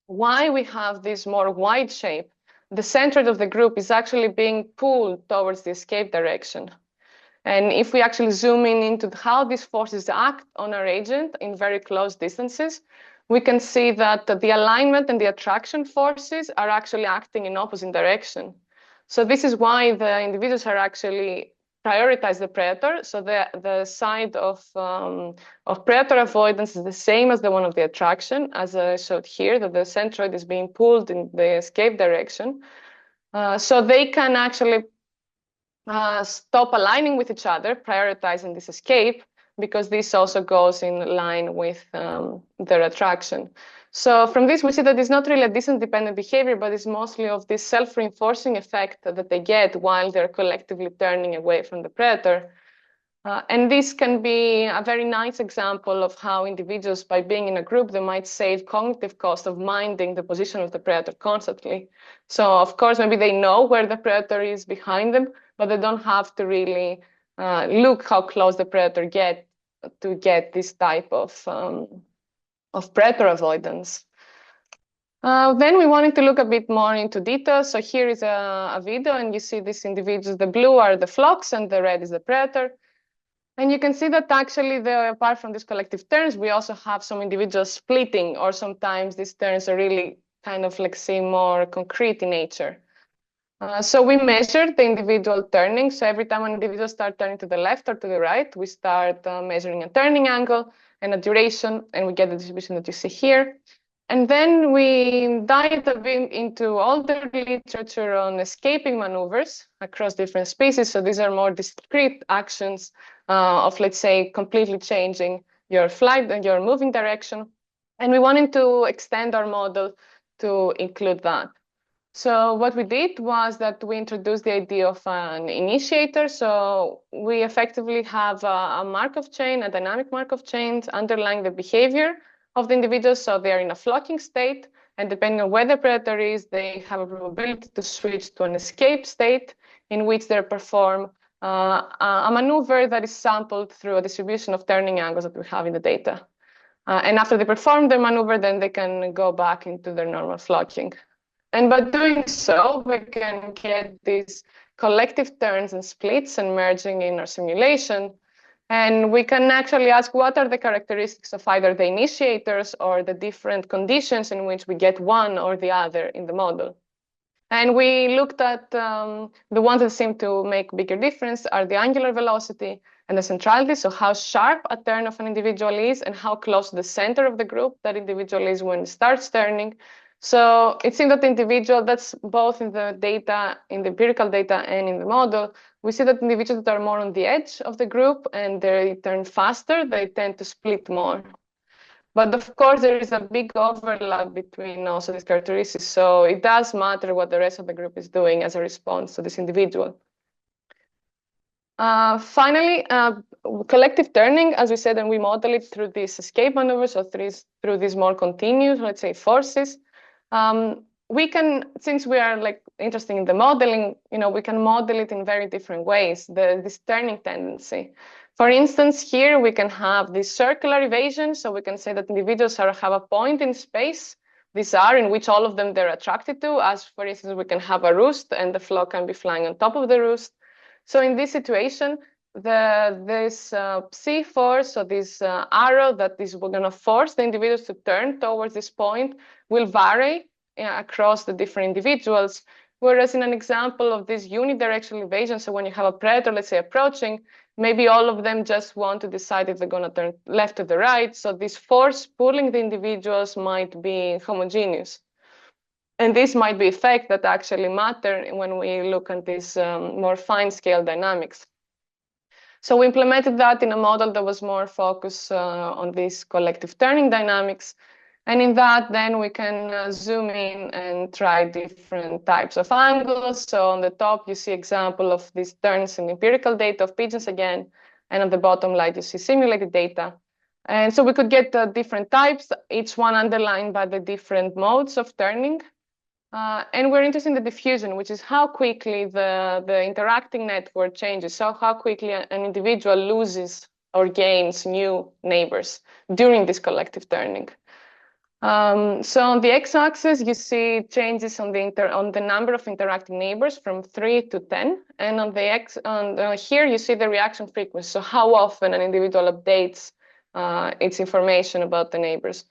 why we have this more wide shape, the centroid of the group is actually being pulled towards the escape direction. And if we actually zoom in into how these forces act on our agent in very close distances, we can see that the alignment and the attraction forces are actually acting in opposite direction. So this is why the individuals are actually prioritize the predator. So the side of predator avoidance is the same as the one of the attraction, as I showed here, that the centroid is being pulled in the escape direction. So they can actually stop aligning with each other, prioritizing this escape, because this also goes in line with their attraction. So from this, we see that it's not really a distance-dependent behavior, but it's mostly of this self-reinforcing effect that they get while they're collectively turning away from the predator. And this can be a very nice example of how individuals, by being in a group, they might save cognitive cost of minding the position of the predator constantly. So of course, maybe they know where the predator is behind them, but they don't have to really look how close the predator get to get this type of predator avoidance. Then we wanted to look a bit more into detail. So here is a video, and you see these individuals. The blue are the flocks, and the red is the predator. And you can see that actually, apart from these collective turns, we also have some individuals splitting, or sometimes these turns are really kind of like, say, more concrete in nature. So we measured the individual turning. So every time an individual starts turning to the left or to the right, we start measuring a turning angle and a duration, and we get the distribution that you see here. And then we dive a bit into all the literature on escaping maneuvers across different species. So these are more discrete actions of, let's say, completely changing your flight and your moving direction. And we wanted to extend our model to include that. So what we did was that we introduced the idea of an initiator. So we effectively have a Markov chain, a dynamic Markov chain underlying the behavior of the individuals. So they're in a flocking state, and depending on where the predator is, they have a probability to switch to an escape state in which they perform a maneuver that is sampled through a distribution of turning angles that we have in the data. And after they perform their maneuver, then they can go back into their normal flocking. And by doing so, we can get these collective turns and splits and merging in our simulation. And we can actually ask what are the characteristics of either the initiators or the different conditions in which we get one or the other in the model. And we looked at the ones that seem to make bigger difference are the angular velocity and the centrality. So how sharp a turn of an individual is and how close to the center of the group that individual is when it starts turning. So it seems that the individual, that's both in the data, in the empirical data and in the model, we see that individuals that are more on the edge of the group and they turn faster, they tend to split more. But of course, there is a big overlap between also these characteristics. So it does matter what the rest of the group is doing as a response to this individual. Finally, collective turning, as we said, and we model it through these escape maneuvers or through these more continuous, let's say, forces. We can, since we are like interested in the modeling, we can model it in very different ways, this turning tendency. For instance, here we can have this circular evasion. So we can say that individuals have a point in space, these are in which all of them they're attracted to, as for instance, we can have a roost and the flock can be flying on top of the roost. So in this situation, this C force, so this arrow that is going to force the individuals to turn towards this point will vary across the different individuals. Whereas in an example of this unidirectional evasion, so when you have a predator, let's say, approaching, maybe all of them just want to decide if they're going to turn left or the right. So this force pulling the individuals might be homogeneous. And this might be effects that actually matter when we look at this more fine-scale dynamics. So we implemented that in a model that was more focused on these collective turning dynamics. And in that, then we can zoom in and try different types of angles. So on the top, you see example of these turns in empirical data of pigeons again. And on the bottom right, you see simulated data. And so we could get different types, each one underlined by the different modes of turning. And we're interested in the diffusion, which is how quickly the interacting network changes. So how quickly an individual loses or gains new neighbors during this collective turning. So on the x-axis, you see changes on the number of interacting neighbors from 3 to 10, and on the here you see the reaction frequency. So how often an individual updates its information about the neighbors.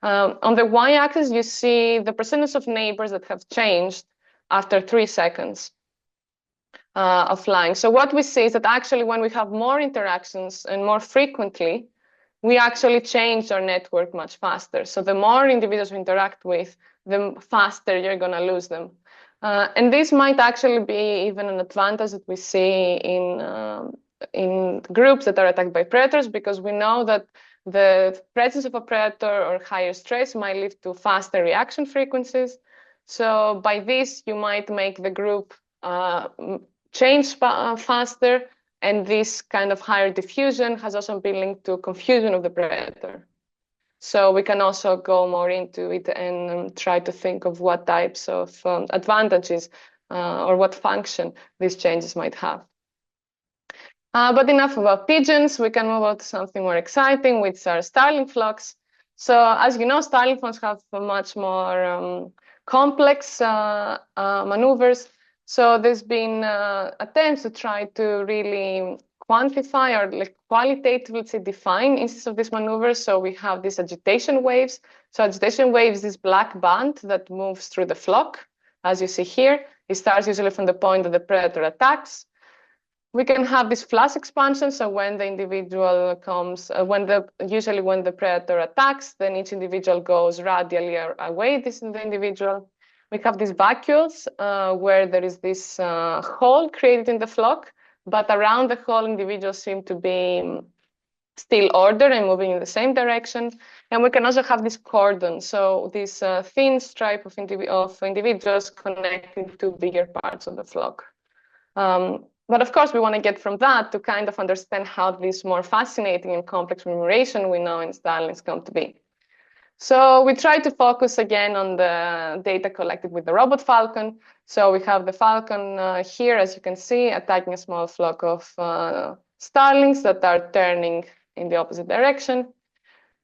On the y-axis, you see the percentage of neighbors that have changed after 3 seconds of flying. So what we see is that actually when we have more interactions and more frequently, we actually change our network much faster. So the more individuals we interact with, the faster you're going to lose them. And this might actually be even an advantage that we see in groups that are attacked by predators, because we know that the presence of a predator or higher stress might lead to faster reaction frequencies. So by this, you might make the group change faster, and this kind of higher diffusion has also been linked to confusion of the predator. So we can also go more into it and try to think of what types of advantages or what function these changes might have. But enough about pigeons. We can move on to something more exciting, which are starling flocks. So as you know, starling flocks have much more complex maneuvers. So there's been attempts to try to really quantify or like qualitatively define instances of these maneuvers. So we have these agitation waves. So agitation waves is this black band that moves through the flock, as you see here. It starts usually from the point that the predator attacks. We can have this flash expansion. So when the individual comes, usually when the predator attacks, then each individual goes radially away this the individual. We have these vacuoles where there is this hole created in the flock, but around the hole, individuals seem to be still ordered and moving in the same direction. And we can also have this cordon, so this thin stripe of individuals connecting to bigger parts of the flock. But of course, we want to get from that to kind of understand how this more fascinating and complex murmuration we know in starlings come to be. So we try to focus again on the data collected with the robot falcon. So we have the falcon here, as you can see, attacking a small flock of starlings that are turning in the opposite direction.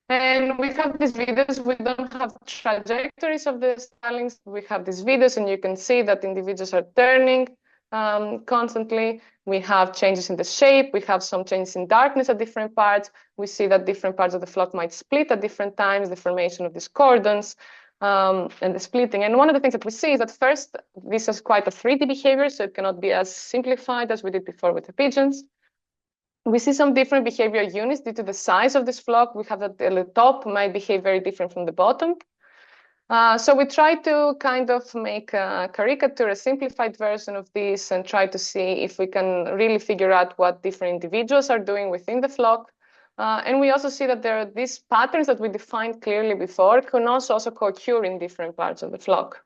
And we have these videos. We don't have trajectories of the starlings. We have these videos, and you can see that individuals are turning constantly. We have changes in the shape. We have some changes in darkness at different parts. We see that different parts of the flock might split at different times, the formation of these cordons and the splitting. And one of the things that we see is that first, this is quite a 3D behavior, so it cannot be as simplified as we did before with the pigeons. We see some different behavior units due to the size of this flock. We have that the top might behave very different from the bottom. So we try to kind of make a caricature, a simplified version of this, and try to see if we can really figure out what different individuals are doing within the flock. And we also see that there are these patterns that we defined clearly before can also occur in different parts of the flock.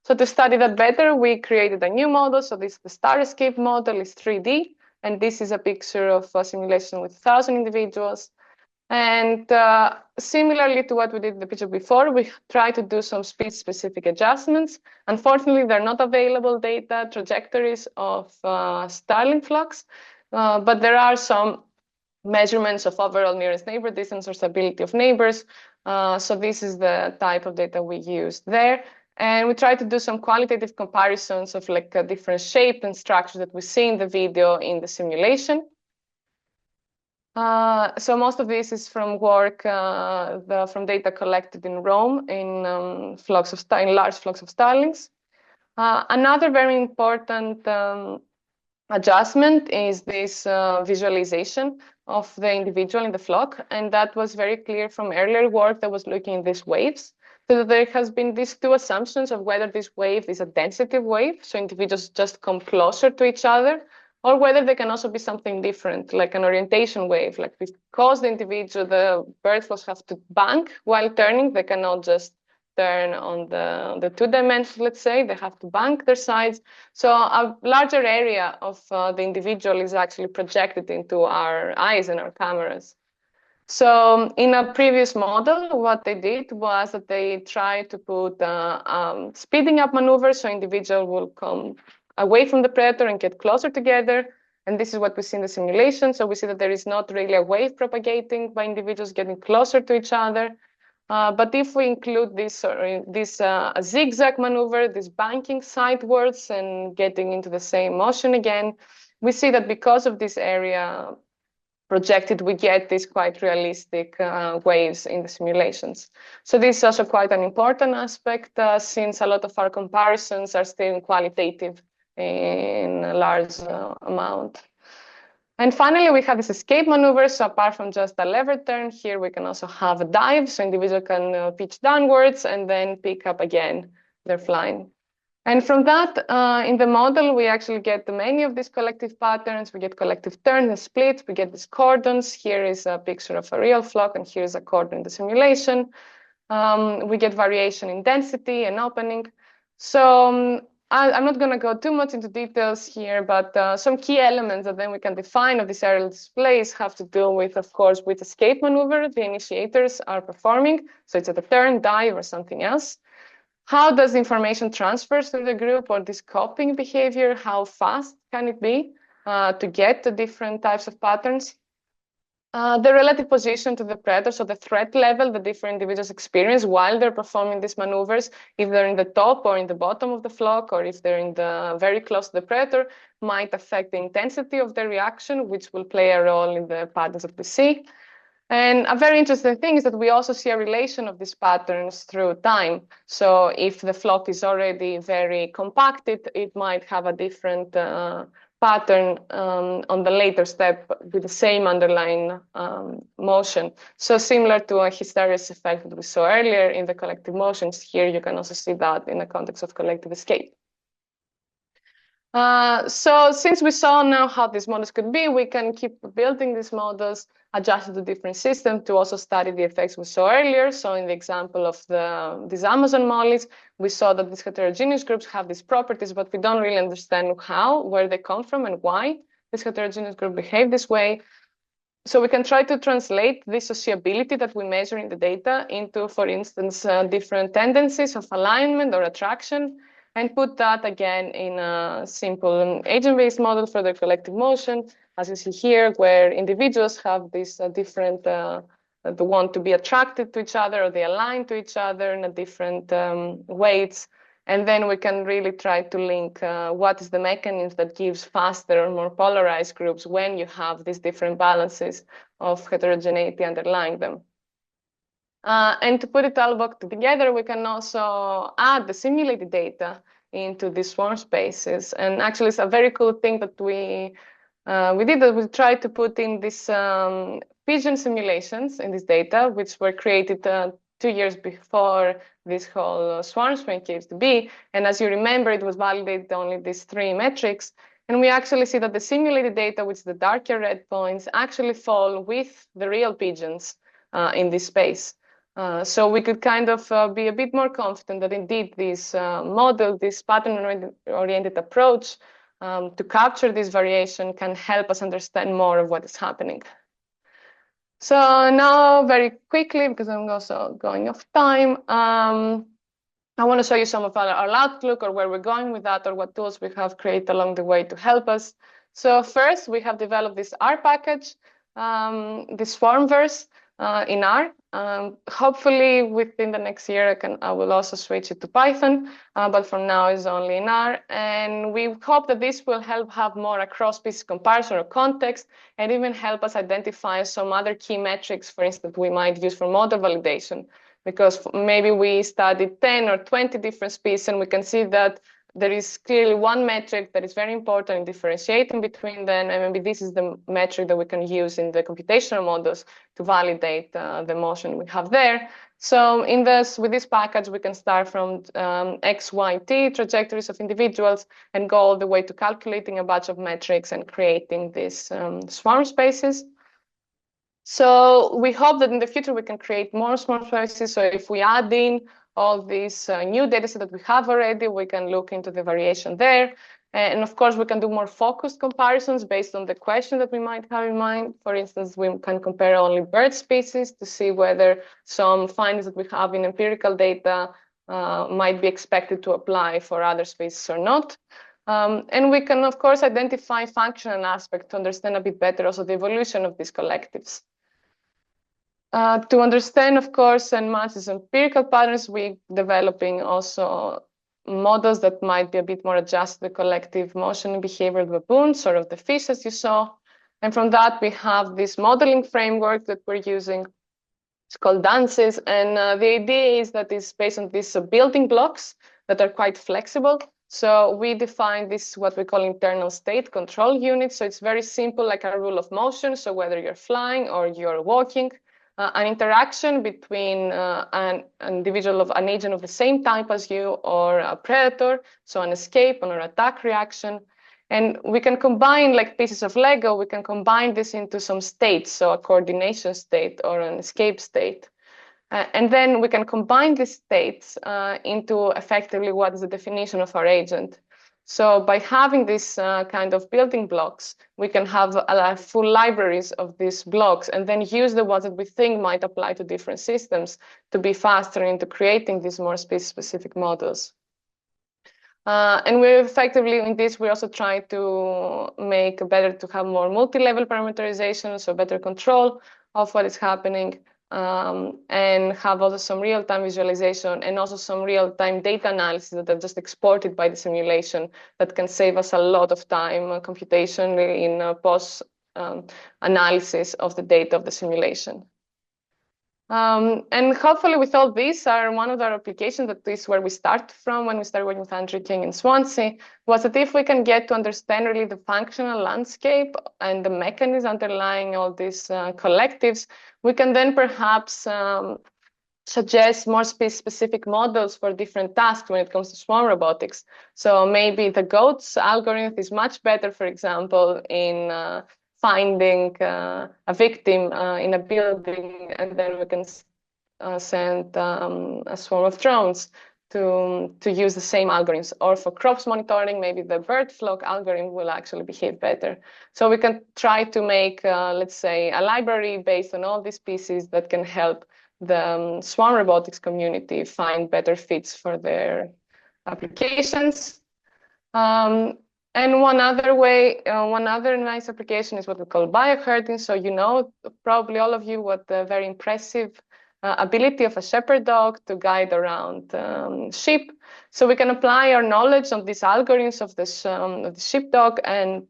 So to study that better, we created a new model. So this the star escape model is 3D, and this is a picture of a simulation with 1,000 individuals. And similarly to what we did in the picture before, we try to do some speed-specific adjustments. Unfortunately, they're not available data trajectories of starling flocks, but there are some measurements of overall nearest neighbor distance or stability of neighbors. So this is the type of data we used there. And we try to do some qualitative comparisons of like a different shape and structure that we see in the video in the simulation. So most of this is from work from data collected in Rome in large flocks of starlings. Another very important adjustment is this visualization of the individual in the flock, and that was very clear from earlier work that was looking at these waves. So there has been these two assumptions of whether this wave is a density wave, so individuals just come closer to each other, or whether they can also be something different, like an orientation wave, like because the bird flocks have to bank while turning, they cannot just turn on the 2 dimensions, let's say, they have to bank their sides. So a larger area of the individual is actually projected into our eyes and our cameras. So in a previous model, what they did was that they tried to put speeding up maneuvers, so individual will come away from the predator and get closer together. And this is what we see in the simulation. So we see that there is not really a wave propagating by individuals getting closer to each other. But if we include this zigzag maneuver, this banking sidewards and getting into the same motion again, we see that because of this area projected, we get these quite realistic waves in the simulations. So this is also quite an important aspect since a lot of our comparisons are still qualitative in a large amount. And finally, we have this escape maneuver. So apart from just a lever turn, here we can also have a dive. So individual can pitch downwards and then pick up again. They're flying. And from that, in the model, we actually get many of these collective patterns. We get collective turns and splits. We get these cordons. Here is a picture of a real flock, and here is a cordon in the simulation. We get variation in density and opening. So I'm not going to go too much into details here, but some key elements that then we can define of these aerial displays have to do with, of course, with escape maneuver the initiators are performing. So it's at a turn, dive, or something else. How does information transfer through the group or this copying behavior? How fast can it be to get the different types of patterns? The relative position to the predator, so the threat level the different individuals experience while they're performing these maneuvers, if they're in the top or in the bottom of the flock, or if they're in the very close to the predator, might affect the intensity of their reaction, which will play a role in the patterns that we see. And a very interesting thing is that we also see a relation of these patterns through time. So if the flock is already very compacted, it might have a different pattern on the later step with the same underlying motion. So similar to a hysteresis effect that we saw earlier in the collective motions, here you can also see that in the context of collective escape. So since we saw now how these models could be, we can keep building these models, adjusted to different systems to also study the effects we saw earlier. So in the example of these Amazon mollies, we saw that these heterogeneous groups have these properties, but we don't really understand how, where they come from and why this heterogeneous group behave this way. So we can try to translate this sociability that we measure in the data into, for instance, different tendencies of alignment or attraction, and put that again in a simple agent-based model for the collective motion, as you see here, where individuals have these different, the want to be attracted to each other, or they align to each other in a different weights. And then we can really try to link what is the mechanism that gives faster or more polarized groups when you have these different balances of heterogeneity underlying them. And to put it all back together, we can also add the simulated data into these swarm spaces. And actually, it's a very cool thing that we did, that we tried to put in these pigeon simulations in this data, which were created 2 years before this whole swarm spraying came to be. And as you remember, it was validated only these 3 metrics. And we actually see that the simulated data, which is the darker red points, actually fall with the real pigeons in this space. So we could kind of be a bit more confident that indeed this model, this pattern-oriented approach to capture this variation can help us understand more of what is happening. So now very quickly, because I'm also going off time, I want to show you some of our outlook, or where we're going with that, or what tools we have created along the way to help us. So first, we have developed this R package, this Swarmverse in R. Hopefully within the next year, I will also switch it to Python, but for now it's only in R. And we hope that this will help have more across-species comparison or context, and even help us identify some other key metrics, for instance, we might use for model validation. Because maybe we studied 10 or 20 different species, and we can see that there is clearly one metric that is very important in differentiating between them, and maybe this is the metric that we can use in the computational models to validate the motion we have there. So with this package, we can start from X, Y, T trajectories of individuals and go all the way to calculating a bunch of metrics and creating these swarm spaces. So we hope that in the future we can create more swarm spaces. So if we add in all these new data set that we have already, we can look into the variation there. And of course, we can do more focused comparisons based on the question that we might have in mind. For instance, we can compare only bird species to see whether some findings that we have in empirical data might be expected to apply for other species or not. And we can, of course, identify functional aspects to understand a bit better also the evolution of these collectives. To understand, of course, and match these empirical patterns, we're developing also models that might be a bit more adjusted to the collective motion and behavior of baboons or of the fish, as you saw. And from that, we have this modeling framework that we're using. It's called dances. And the idea is that it's based on these building blocks that are quite flexible. So we define this, what we call internal state control units. So it's very simple, like a rule of motion. So whether you're flying or you're walking, an interaction between an individual of an agent of the same type as you or a predator, so an escape or an attack reaction. And we can combine, like pieces of Lego, we can combine this into some states, so a coordination state or an escape state. And then we can combine these states into effectively what is the definition of our agent. So by having this kind of building blocks, we can have full libraries of these blocks and then use the ones that we think might apply to different systems to be faster into creating these more species-specific models. And we're effectively in this, we also try to make to have more multi-level parameterization, so better control of what is happening, and have also some real-time visualization and also some real-time data analysis that are just exported by the simulation that can save us a lot of time computationally in post analysis of the data of the simulation. And hopefully with all these are one of our applications, that is where we start from when we started working with Andrew King in Swansea, was that if we can get to understand really the functional landscape and the mechanisms underlying all these collectives, we can then perhaps suggest more specific models for different tasks when it comes to swarm robotics. So maybe the GOATS algorithm is much better, for example, in finding a victim in a building, and then we can send a swarm of drones to use the same algorithms. Or for crops monitoring, maybe the bird flock algorithm will actually behave better. So we can try to make, let's say, a library based on all these pieces that can help the swarm robotics community find better fits for their applications. And one other nice application is what we call bioherding. So you know, probably all of you, what the very impressive ability of a shepherd dog to guide around sheep. So we can apply our knowledge of these algorithms of the sheepdog and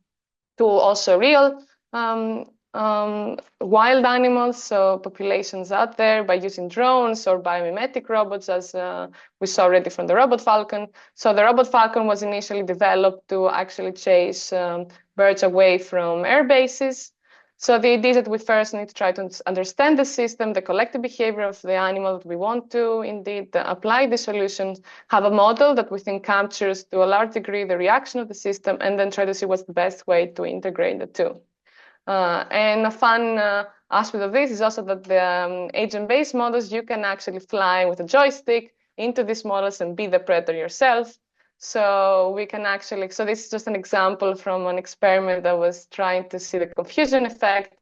to also real wild animals, so populations out there, by using drones or biomimetic robots, as we saw already from the robot falcon. So the robot falcon was initially developed to actually chase birds away from air bases. So the idea is that we first need to try to understand the system, the collective behavior of the animal that we want to indeed apply the solutions, have a model that we think captures to a large degree the reaction of the system, and then try to see what's the best way to integrate the two. And a fun aspect of this is also that the agent-based models, you can actually fly with a joystick into these models and be the predator yourself. So we can actually, so this is just an example from an experiment that was trying to see the confusion effect.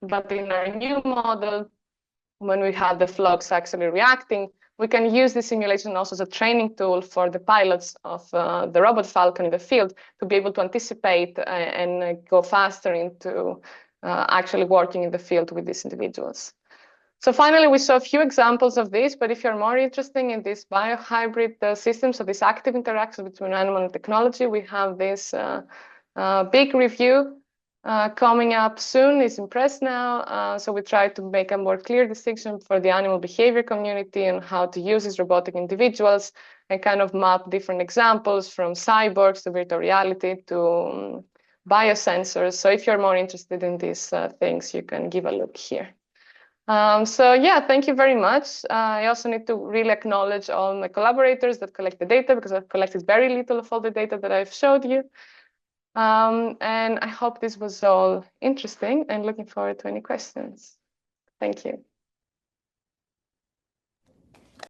But in our new model, when we have the flocks actually reacting, we can use the simulation also as a training tool for the pilots of the robot falcon in the field to be able to anticipate and go faster into actually working in the field with these individuals. So finally, we saw a few examples of this, but if you're more interested in this biohybrid system, so this active interaction between animal and technology, we have this big review coming up soon. It's in press now. So we try to make a more clear distinction for the animal behavior community and how to use these robotic individuals and kind of map different examples from cyborgs to virtual reality to biosensors. So if you're more interested in these things, you can give a look here. So yeah, thank you very much. I also need to really acknowledge all my collaborators that collect the data, because I've collected very little of all the data that I've showed you. And I hope this was all interesting, and looking forward to any questions. Thank you.